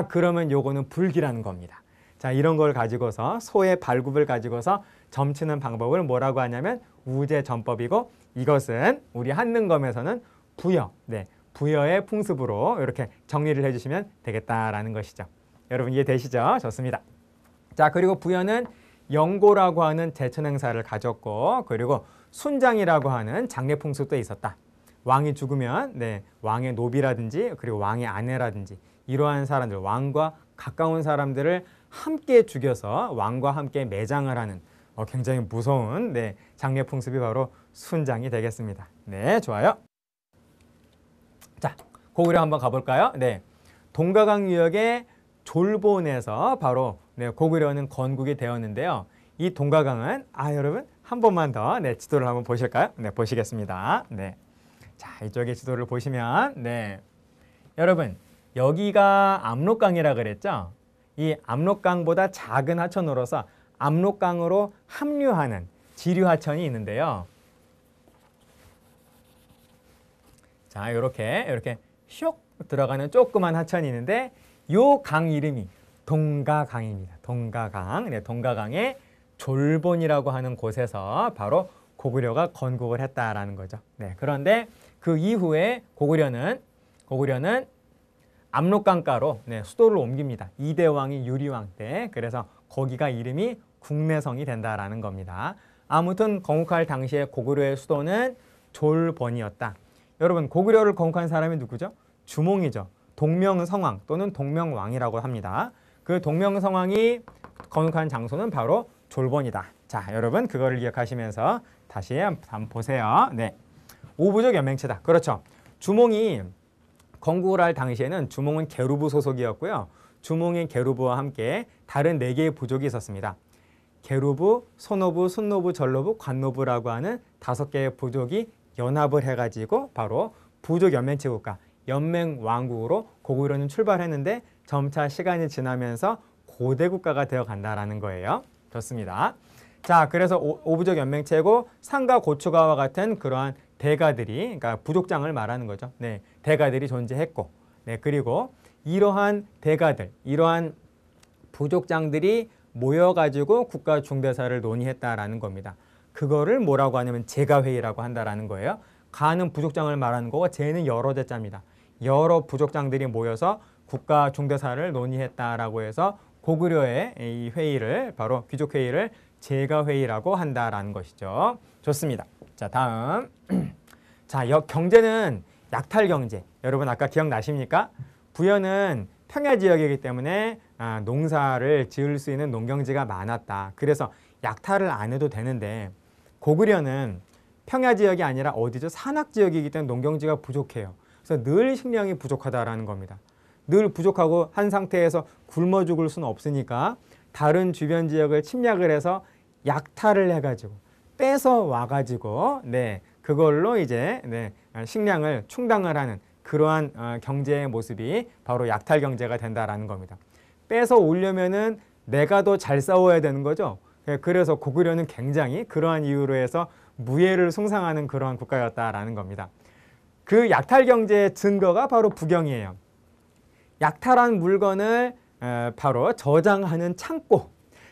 Speaker 1: 그러면 요거는 불길한 겁니다. 자, 이런 걸 가지고서 소의 발굽을 가지고서 점치는 방법을 뭐라고 하냐면 우제전법이고 이것은 우리 한능검에서는 부여, 네, 부여의 풍습으로 이렇게 정리를 해주시면 되겠다라는 것이죠. 여러분 이해되시죠? 좋습니다. 자, 그리고 부여는 영고라고 하는 제천 행사를 가졌고 그리고 순장이라고 하는 장례 풍습도 있었다. 왕이 죽으면 네, 왕의 노비라든지 그리고 왕의 아내라든지 이러한 사람들, 왕과 가까운 사람들을 함께 죽여서 왕과 함께 매장을 하는 굉장히 무서운 네, 장례 풍습이 바로 순장이 되겠습니다. 네, 좋아요. 자, 고구려 한번 가볼까요? 네, 동가강 유역의 졸본에서 바로 네, 고구려는 건국이 되었는데요. 이 동가강은 여러분 한 번만 더 네, 지도를 한번 보실까요? 네, 보시겠습니다. 네, 자, 이쪽에 지도를 보시면 네, 여러분 여기가 압록강이라 그랬죠? 이 압록강보다 작은 하천으로서 압록강으로 합류하는 지류하천이 있는데요. 자, 이렇게 슉 들어가는 조그만 하천이 있는데 요 강 이름이 동가강입니다. 동가강. 네, 동가강의 졸본이라고 하는 곳에서 바로 고구려가 건국을 했다라는 거죠. 네, 그런데 그 이후에 고구려는 압록강가로 네, 수도를 옮깁니다. 이대왕이 유리왕 때. 그래서 거기가 이름이 국내성이 된다라는 겁니다. 아무튼 건국할 당시에 고구려의 수도는 졸본이었다. 여러분 고구려를 건국한 사람이 누구죠? 주몽이죠. 동명성왕 또는 동명왕이라고 합니다. 그 동명성왕이 건국한 장소는 바로 졸본이다. 자, 여러분 그거를 기억하시면서 다시 한번 보세요. 네, 오부족 연맹체다. 그렇죠. 주몽이 건국을 할 당시에는 주몽은 계루부 소속이었고요. 주몽인 계루부와 함께 다른 4개의 부족이 있었습니다. 계루부, 소노부, 순노부, 전노부, 관노부라고 하는 5개의 부족이 연합을 해가지고 바로 부족 연맹체 국가, 연맹 왕국으로 고구려는 출발했는데 점차 시간이 지나면서 고대 국가가 되어 간다라는 거예요. 좋습니다. 자, 그래서 오부족 연맹체고 상가 고추가와 같은 그러한 대가들이, 그러니까 부족장을 말하는 거죠. 네, 대가들이 존재했고, 네, 그리고 이러한 대가들, 이러한 부족장들이 모여가지고 국가 중대사를 논의했다라는 겁니다. 그거를 뭐라고 하냐면 제가회의라고 한다라는 거예요. 가는 부족장을 말하는 거고 제는 여러 대자입니다. 여러 부족장들이 모여서 국가 중대사를 논의했다라고 해서 고구려의 이 회의를 바로 귀족회의를 제가회의라고 한다라는 것이죠. 좋습니다. 자, 다음. 자, 경제는 약탈경제. 여러분 아까 기억나십니까? 부여는 평야지역이기 때문에 농사를 지을 수 있는 농경지가 많았다. 그래서 약탈을 안 해도 되는데 고구려는 평야지역이 아니라 어디죠? 산악지역이기 때문에 농경지가 부족해요. 그래서 늘 식량이 부족하다라는 겁니다. 늘 부족하고 한 상태에서 굶어 죽을 수는 없으니까 다른 주변 지역을 침략을 해서 약탈을 해가지고 뺏어 와가지고 그걸로 이제 식량을 충당을 하는 그러한 경제의 모습이 바로 약탈 경제가 된다라는 겁니다. 뺏어 오려면은 내가 더 잘 싸워야 되는 거죠. 그래서 고구려는 굉장히 그러한 이유로 해서 무예를 숭상하는 그러한 국가였다라는 겁니다. 그 약탈 경제의 증거가 바로 부경이에요. 약탈한 물건을 바로 저장하는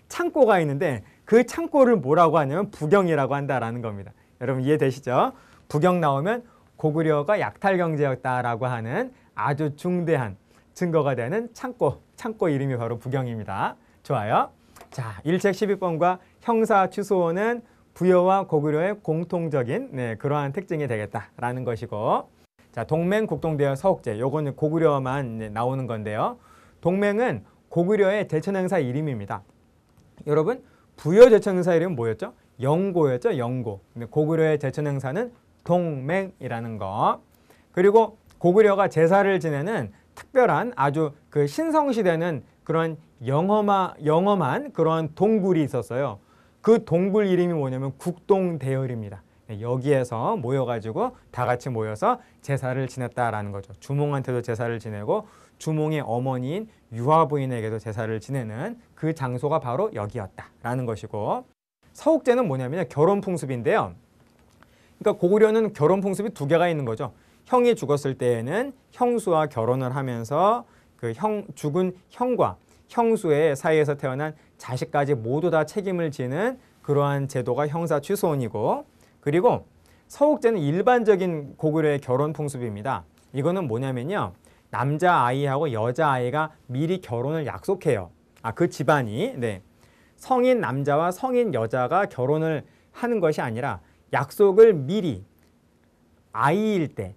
Speaker 1: 창고가 있는데 그 창고를 뭐라고 하냐면 부경이라고 한다라는 겁니다. 여러분 이해되시죠? 부경 나오면 고구려가 약탈 경제였다라고 하는 아주 중대한 증거가 되는 창고 이름이 바로 부경입니다. 좋아요. 자, 일책 12번과 형사 취소는 부여와 고구려의 공통적인 그러한 특징이 되겠다라는 것이고, 자, 동맹 국동대여 서옥제, 요거는 고구려만 나오는 건데요. 동맹은 고구려의 제천행사 이름입니다. 여러분 부여 제천행사 이름은 뭐였죠? 영고였죠. 영고. 고구려의 제천행사는 동맹이라는 거. 그리고 고구려가 제사를 지내는 특별한 아주 그 신성시되는 그런 영험한 그런 동굴이 있었어요. 그 동굴 이름이 뭐냐면 국동대열입니다. 여기에서 모여가지고 다 같이 모여서 제사를 지냈다라는 거죠. 주몽한테도 제사를 지내고 주몽의 어머니인 유화부인에게도 제사를 지내는 그 장소가 바로 여기였다라는 것이고, 서옥제는 뭐냐면 결혼 풍습인데요. 그러니까 고구려는 결혼 풍습이 2개가 있는 거죠. 형이 죽었을 때에는 형수와 결혼을 하면서 그 죽은 형과 형수의 사이에서 태어난 자식까지 모두 다 책임을 지는 그러한 제도가 형사취소원이고, 그리고 서옥제는 일반적인 고구려의 결혼 풍습입니다. 이거는 뭐냐면요, 남자아이하고 여자아이가 미리 결혼을 약속해요. 그 집안이 성인 남자와 성인 여자가 결혼을 하는 것이 아니라 약속을 미리 아이일 때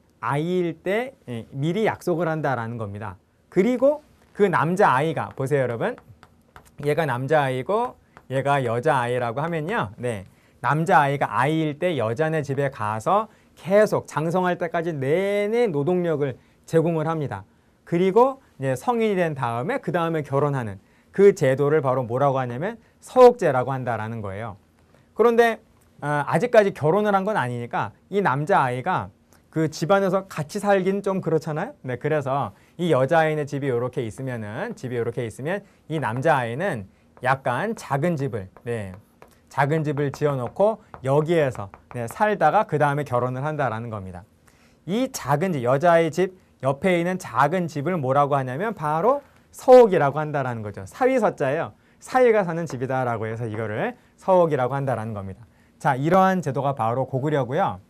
Speaker 1: 미리 약속을 한다라는 겁니다. 그리고 그 남자아이가 보세요 여러분, 얘가 남자아이고 얘가 여자아이라고 하면요, 남자아이가 아이일 때 여자네 집에 가서 계속 장성할 때까지 내내 노동력을 제공을 합니다. 그리고 이제 성인이 된 다음에 그 다음에 결혼하는 그 제도를 바로 뭐라고 하냐면 서옥제라고 한다라는 거예요. 그런데 아직까지 결혼을 한 건 아니니까 이 남자아이가 그 집안에서 같이 살긴 좀 그렇잖아요. 그래서 이 여자아이네 집이 이렇게 있으면 이 남자아이는 약간 작은 집을 지어놓고 여기에서 살다가 그 다음에 결혼을 한다라는 겁니다. 이 작은 집, 여자아이 집 옆에 있는 작은 집을 뭐라고 하냐면 바로 서옥이라고 한다라는 거죠. 사위서자예요. 사위가 사는 집이다라고 해서 이거를 서옥이라고 한다라는 겁니다. 자, 이러한 제도가 바로 고구려고요.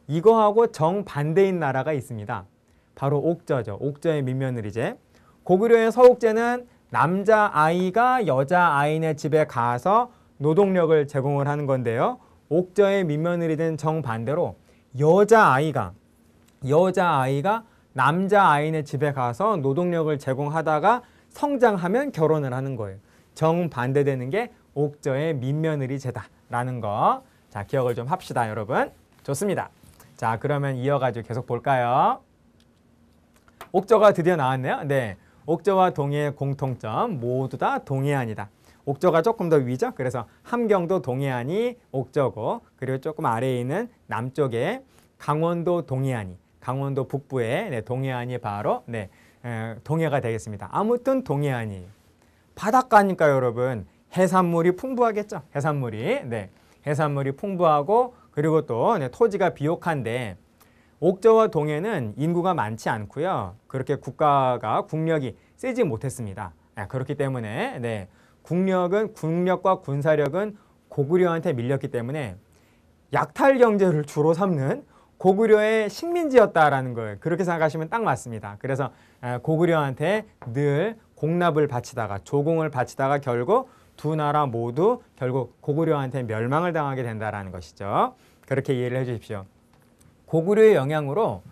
Speaker 1: 이거하고 정반대인 나라가 있습니다. 바로 옥저죠. 옥저의 민며느리제. 고구려의 서옥제는 남자아이가 여자아이네 집에 가서 노동력을 제공을 하는 건데요. 옥저의 민며느리는 정반대로 여자아이가 남자아이네 집에 가서 노동력을 제공하다가 성장하면 결혼을 하는 거예요. 정반대되는 게 옥저의 민며느리제다라는 거. 자, 기억을 좀 합시다, 여러분. 좋습니다. 자, 그러면 이어가지고 계속 볼까요? 옥저가 드디어 나왔네요. 네, 옥저와 동해의 공통점 모두 다 동해안이다. 옥저가 조금 더 위죠. 그래서 함경도 동해안이 옥저고, 그리고 조금 아래에 있는 남쪽에 강원도 동해안이, 강원도 북부에 네, 동해안이 바로 네, 동해가 되겠습니다. 아무튼 동해안이 바닷가니까 여러분 해산물이 풍부하겠죠. 해산물이 네, 해산물이 풍부하고, 그리고 또 네, 토지가 비옥한데 옥저와 동해는 인구가 많지 않고요. 그렇게 국력이 세지 못했습니다. 그렇기 때문에 네, 국력과 군사력은 고구려한테 밀렸기 때문에 약탈 경제를 주로 삼는 고구려의 식민지였다라는 거예요. 그렇게 생각하시면 딱 맞습니다. 그래서 고구려한테 늘 공납을 바치다가, 조공을 바치다가 결국 두 나라 모두 결국 고구려한테 멸망을 당하게 된다라는 것이죠. 그렇게 이해를 해주십시오. 고구려의 영향으로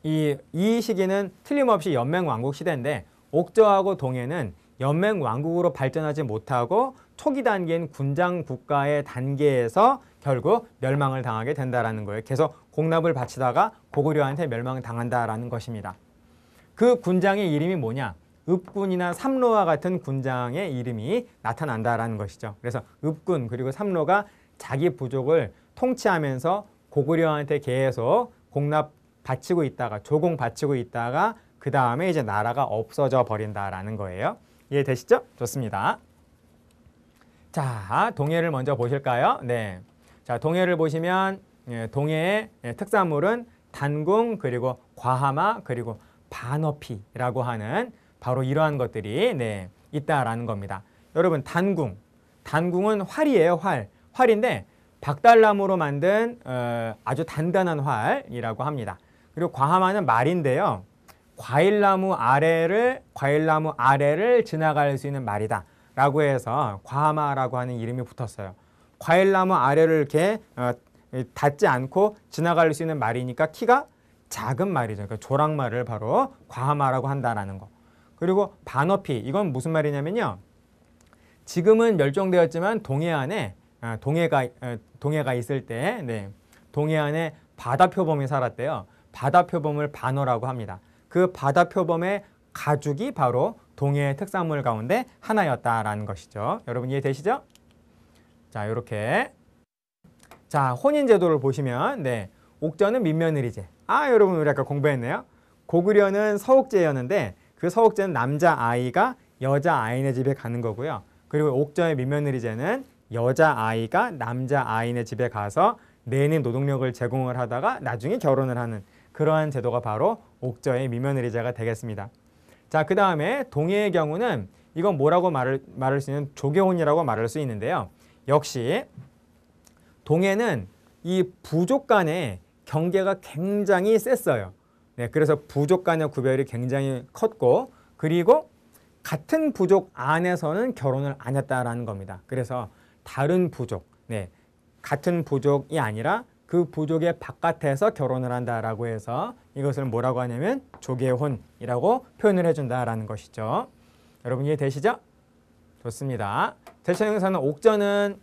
Speaker 1: 이 시기는 틀림없이 연맹왕국 시대인데 옥저하고 동해는 연맹왕국으로 발전하지 못하고 초기 단계인 군장 국가의 단계에서 결국 멸망을 당하게 된다라는 거예요. 계속 공납을 바치다가 고구려한테 멸망당한다라는 것입니다. 그 군장의 이름이 뭐냐? 읍군이나 삼로와 같은 군장의 이름이 나타난다라는 것이죠. 그래서 읍군 그리고 삼로가 자기 부족을 통치하면서 고구려한테 계속 공납 바치고 있다가, 조공 바치고 있다가 그 다음에 이제 나라가 없어져 버린다라는 거예요. 이해되시죠? 좋습니다. 자, 동해를 먼저 보실까요? 네. 자, 동해를 보시면 동해의 특산물은 단궁, 그리고 과하마, 그리고 반어피라고 하는 바로 이러한 것들이 네, 있다라는 겁니다. 여러분, 단궁은 활이에요. 활인데 박달나무로 만든 아주 단단한 활이라고 합니다. 그리고 과하마는 말인데요. 과일나무 아래를 지나갈 수 있는 말이다 라고 해서 과하마라고 하는 이름이 붙었어요. 과일나무 아래를 이렇게 닿지 않고 지나갈 수 있는 말이니까 키가 작은 말이죠. 그러니까 조랑말을 바로 과하마라고 한다라는 거. 그리고 반어피, 이건 무슨 말이냐면요. 지금은 멸종되었지만 동해안에 동해가 있을 때 네, 동해안에 바다표범이 살았대요. 바다표범을 반어라고 합니다. 그 바다표범의 가죽이 바로 동해의 특산물 가운데 하나였다라는 것이죠. 여러분 이해되시죠? 자, 이렇게. 자, 혼인제도를 보시면 네, 옥저는 민며느리제. 여러분 우리 아까 공부했네요. 고구려는 서옥제였는데 그 서옥제는 남자아이가 여자아이네 집에 가는 거고요. 그리고 옥저의 민며느리제는 여자아이가 남자아이네 집에 가서 내내 노동력을 제공을 하다가 나중에 결혼을 하는 그러한 제도가 바로 옥저의 민며느리제가 되겠습니다. 자, 그 다음에 동해의 경우는 이건 뭐라고 말할 수 있는 조계혼이라고 말할 수 있는데요. 역시 동해는 이 부족 간의 경계가 굉장히 셌어요. 네, 그래서 부족 간의 구별이 굉장히 컸고, 그리고 같은 부족 안에서는 결혼을 안 했다라는 겁니다. 그래서 다른 부족, 네, 같은 부족이 아니라 그 부족의 바깥에서 결혼을 한다라고 해서 이것을 뭐라고 하냐면 조계혼이라고 표현을 해준다라는 것이죠. 여러분 이해되시죠? 좋습니다. 제천행사는 옥저는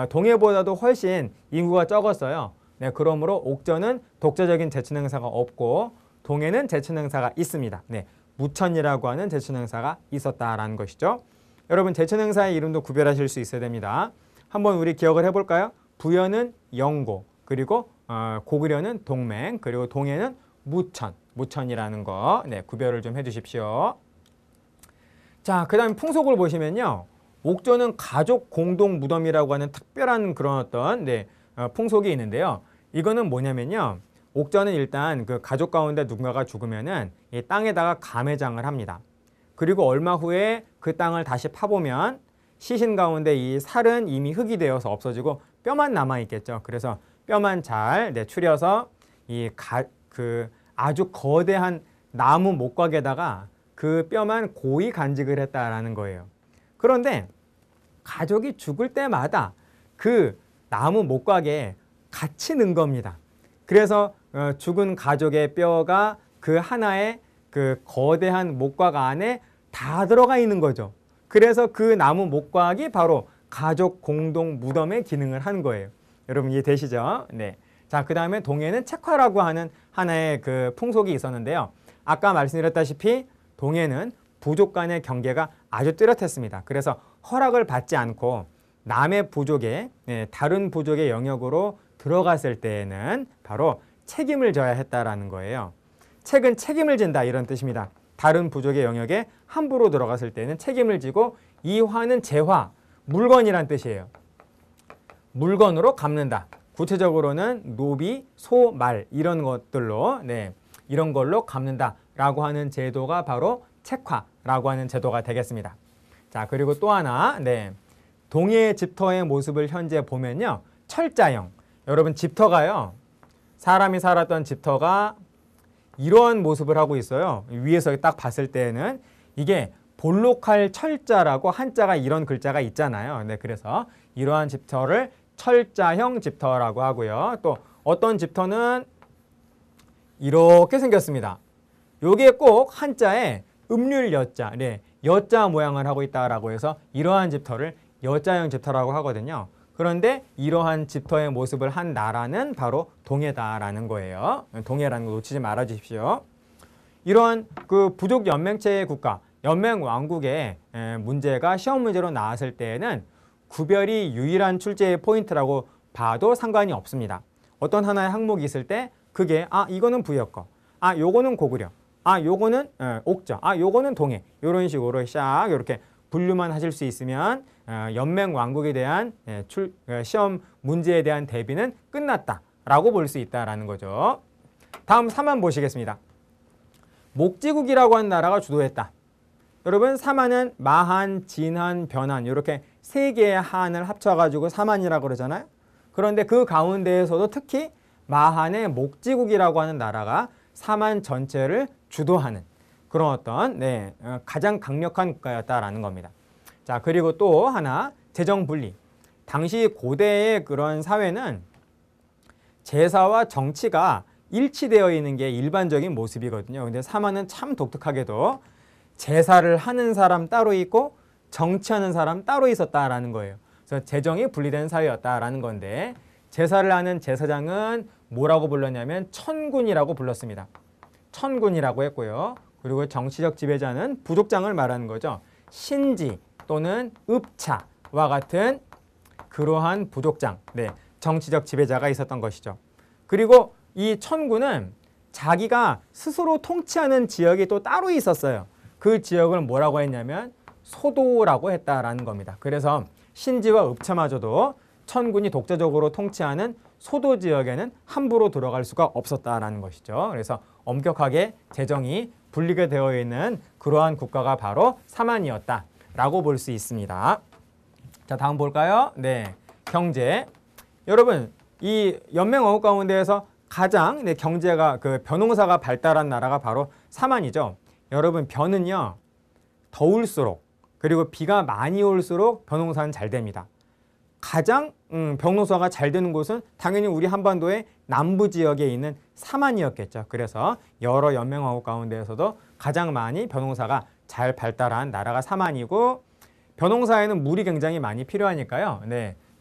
Speaker 1: 동해보다도 훨씬 인구가 적었어요. 네, 그러므로 옥저는 독자적인 제천행사가 없고 동해는 제천행사가 있습니다. 네, 무천이라고 하는 제천행사가 있었다라는 것이죠. 여러분 제천행사의 이름도 구별하실 수 있어야 됩니다. 한번 우리 기억을 해볼까요? 부여는 영고, 그리고 고구려는 동맹, 그리고 동해는 무천이라는 거 네, 구별을 좀 해주십시오. 자, 그 다음에 풍속을 보시면요. 옥저는 가족 공동 무덤이라고 하는 특별한 그런 어떤 풍속이 있는데요. 이거는 뭐냐면요. 옥저는 일단 그 가족 가운데 누군가가 죽으면은 이 땅에다가 감회장을 합니다. 그리고 얼마 후에 그 땅을 다시 파보면 시신 가운데 이 살은 이미 흙이 되어서 없어지고 뼈만 남아 있겠죠. 그래서 뼈만 잘 추려서 그 아주 거대한 나무 목곽에다가 그 뼈만 고이 간직을 했다라는 거예요. 그런데 가족이 죽을 때마다 그 나무 목곽에 같이 넣은 겁니다. 그래서 죽은 가족의 뼈가 그 하나의 그 거대한 목곽 안에 다 들어가 있는 거죠. 그래서 그 나무 목곽이 바로 가족 공동 무덤의 기능을 한 거예요. 여러분 이해되시죠? 네. 자, 그 다음에 동해는 책화라고 하는 하나의 그 풍속이 있었는데요. 아까 말씀드렸다시피 동해는 부족 간의 경계가 아주 뚜렷했습니다. 그래서 허락을 받지 않고 남의 부족의, 다른 부족의 영역으로 들어갔을 때에는 바로 책임을 져야 했다라는 거예요. 책은 책임을 진다 이런 뜻입니다. 다른 부족의 영역에 함부로 들어갔을 때는 책임을 지고 이 화는 재화, 물건이란 뜻이에요. 물건으로 갚는다. 구체적으로는 노비, 소, 말 이런 것들로 이런 걸로 갚는다라고 하는 제도가 바로 책화라고 하는 제도가 되겠습니다. 자, 그리고 또 하나, 동해 집터의 모습을 현재 보면요, 철자형. 여러분 집터가요, 사람이 살았던 집터가 이러한 모습을 하고 있어요. 위에서 딱 봤을 때는 이게 볼록할 철자라고 한자가 이런 글자가 있잖아요. 그래서 이러한 집터를 철자형 집터라고 하고요. 또 어떤 집터는 이렇게 생겼습니다. 요게 꼭 한자에 음률 여자, 여자 모양을 하고 있다라고 해서 이러한 집터를 여자형 집터라고 하거든요. 그런데 이러한 집터의 모습을 한 나라는 바로 동해다라는 거예요. 동해라는 거 놓치지 말아 주십시오. 이러한 그 부족 연맹체의 국가, 연맹 왕국의 문제가 시험 문제로 나왔을 때에는 구별이 유일한 출제의 포인트라고 봐도 상관이 없습니다. 어떤 하나의 항목이 있을 때 그게 이거는 부여거, 요거는 고구려, 요거는 옥저, 요거는 동해 이런 식으로 샥 이렇게 분류만 하실 수 있으면 연맹 왕국에 대한 시험 문제에 대한 대비는 끝났다라고 볼 수 있다라는 거죠. 다음 3안 보시겠습니다. 목지국이라고 하는 나라가 주도했다. 여러분 사만은 마한, 진한, 변한 이렇게 세 개의 한을 합쳐가지고 사만이라고 그러잖아요. 그런데 그 가운데에서도 특히 마한의 목지국이라고 하는 나라가 사만 전체를 주도하는 그런 어떤 가장 강력한 국가였다라는 겁니다. 자, 그리고 또 하나 재정 분리. 당시 고대의 그런 사회는 제사와 정치가 일치되어 있는 게 일반적인 모습이거든요. 근데 사만은 참 독특하게도 제사를 하는 사람 따로 있고 정치하는 사람 따로 있었다라는 거예요. 그래서 재정이 분리된 사회였다라는 건데 제사를 하는 제사장은 뭐라고 불렀냐면 천군이라고 불렀습니다. 천군이라고 했고요. 그리고 정치적 지배자는 부족장을 말하는 거죠. 신지 또는 읍차와 같은 그러한 부족장, 정치적 지배자가 있었던 것이죠. 그리고 이 천군은 자기가 스스로 통치하는 지역이 또 따로 있었어요. 그 지역을 뭐라고 했냐면 소도라고 했다라는 겁니다. 그래서 신지와 읍차마저도 천군이 독자적으로 통치하는 소도 지역에는 함부로 들어갈 수가 없었다라는 것이죠. 그래서 엄격하게 재정이 분리가 되어 있는 그러한 국가가 바로 사만이었다라고 볼 수 있습니다. 자, 다음 볼까요? 경제. 여러분, 이 연맹왕국 가운데에서 가장 경제가 벼농사가 발달한 나라가 바로 사만이죠. 여러분, 벼는요 더울수록 그리고 비가 많이 올수록 벼농사는 잘 됩니다. 가장 벼농사가 잘 되는 곳은 당연히 우리 한반도의 남부 지역에 있는 사만이었겠죠. 그래서 여러 연맹왕국 가운데에서도 가장 많이 벼농사가 잘 발달한 나라가 사만이고, 벼농사에는 물이 굉장히 많이 필요하니까요.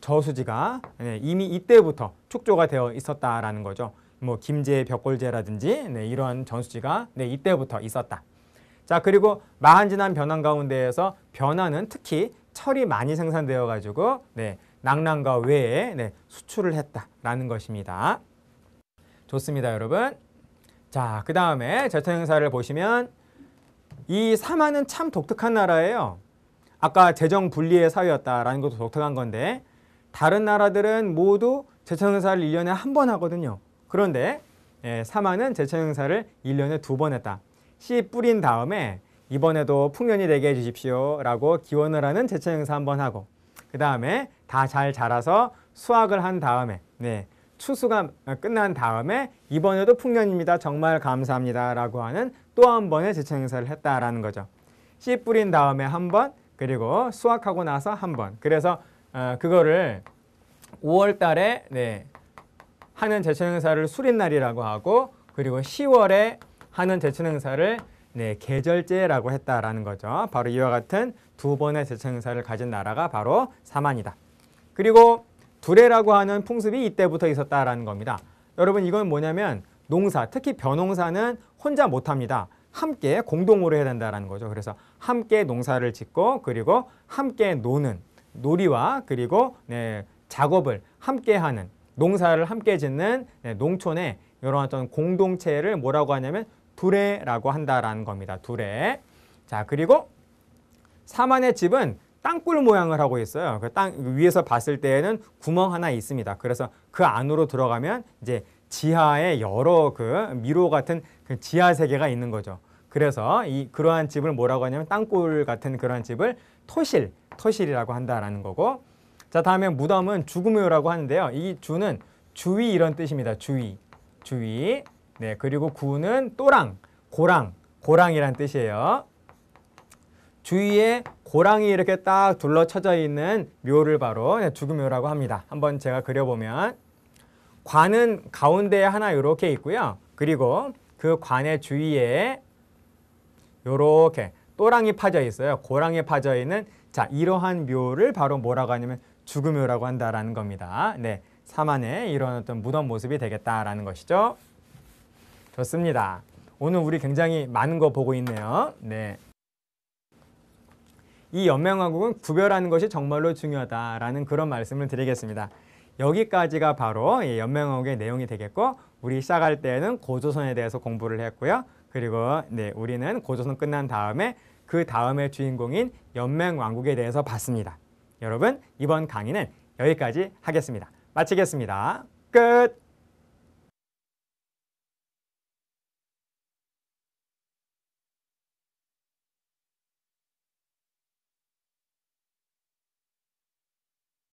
Speaker 1: 저수지가 이미 이때부터 축조가 되어 있었다라는 거죠. 뭐 김제, 벽골제라든지 이런 저수지가 이때부터 있었다. 자, 그리고 마한진한 변환 가운데에서 변환은 특히 철이 많이 생산되어 가지고 낙랑과 외에 수출을 했다라는 것입니다. 좋습니다, 여러분. 자, 그 다음에 제천행사를 보시면 이 사만은 참 독특한 나라예요. 아까 재정 분리의 사회였다라는 것도 독특한 건데 다른 나라들은 모두 제천행사를 1년에 한 번 하거든요. 그런데 사만은 제천행사를 1년에 2번 했다. 씨 뿌린 다음에 이번에도 풍년이 되게 해주십시오 라고 기원을 하는 제천행사 한 번 하고, 그 다음에 다 잘 자라서 수확을 한 다음에 추수가 끝난 다음에 이번에도 풍년입니다. 정말 감사합니다 라고 하는 또 한 번의 제천행사를 했다라는 거죠. 씨 뿌린 다음에 한 번, 그리고 수확하고 나서 한 번. 그래서 그거를 5월 달에 하는 제천행사를 수린날이라고 하고, 그리고 10월에 하는 제천행사를 계절제라고 했다라는 거죠. 바로 이와 같은 두 번의 제천행사를 가진 나라가 바로 사만이다. 그리고 두레라고 하는 풍습이 이때부터 있었다라는 겁니다. 여러분 이건 뭐냐면 농사, 특히 벼농사는 혼자 못합니다. 함께 공동으로 해야 된다는 거죠. 그래서 함께 농사를 짓고 그리고 함께 노는 놀이와 그리고 작업을 함께 하는 농사를 함께 짓는 농촌의 이런 어떤 공동체를 뭐라고 하냐면 두레라고 한다라는 겁니다. 두레. 자, 그리고 사만의 집은 땅굴 모양을 하고 있어요. 그 땅 위에서 봤을 때에는 구멍 하나 있습니다. 그래서 그 안으로 들어가면 이제 지하에 여러 그 미로 같은 그 지하 세계가 있는 거죠. 그래서 그러한 집을 뭐라고 하냐면 땅굴 같은 그런 집을 토실이라고 한다라는 거고. 자, 다음에 무덤은 죽음묘라고 하는데요. 이 주는 주위 이런 뜻입니다. 주위. 네, 그리고 구는 또랑, 고랑이란 뜻이에요. 주위에 고랑이 이렇게 딱 둘러쳐져 있는 묘를 바로 죽음묘라고 합니다. 한번 제가 그려보면 관은 가운데에 하나 이렇게 있고요. 그리고 그 관의 주위에 이렇게 또랑이 파져 있어요. 고랑이 파져 있는 자, 이러한 묘를 바로 뭐라고 하냐면 죽음묘라고 한다라는 겁니다. 네, 사만의 이런 어떤 무덤 모습이 되겠다라는 것이죠. 좋습니다. 오늘 우리 굉장히 많은 거 보고 있네요. 네. 이 연맹왕국은 구별하는 것이 정말로 중요하다라는 그런 말씀을 드리겠습니다. 여기까지가 바로 연맹왕국의 내용이 되겠고, 우리 시작할 때는 고조선에 대해서 공부를 했고요. 그리고 우리는 고조선 끝난 다음에 그 다음의 주인공인 연맹왕국에 대해서 봤습니다. 여러분, 이번 강의는 여기까지 하겠습니다. 마치겠습니다. 끝!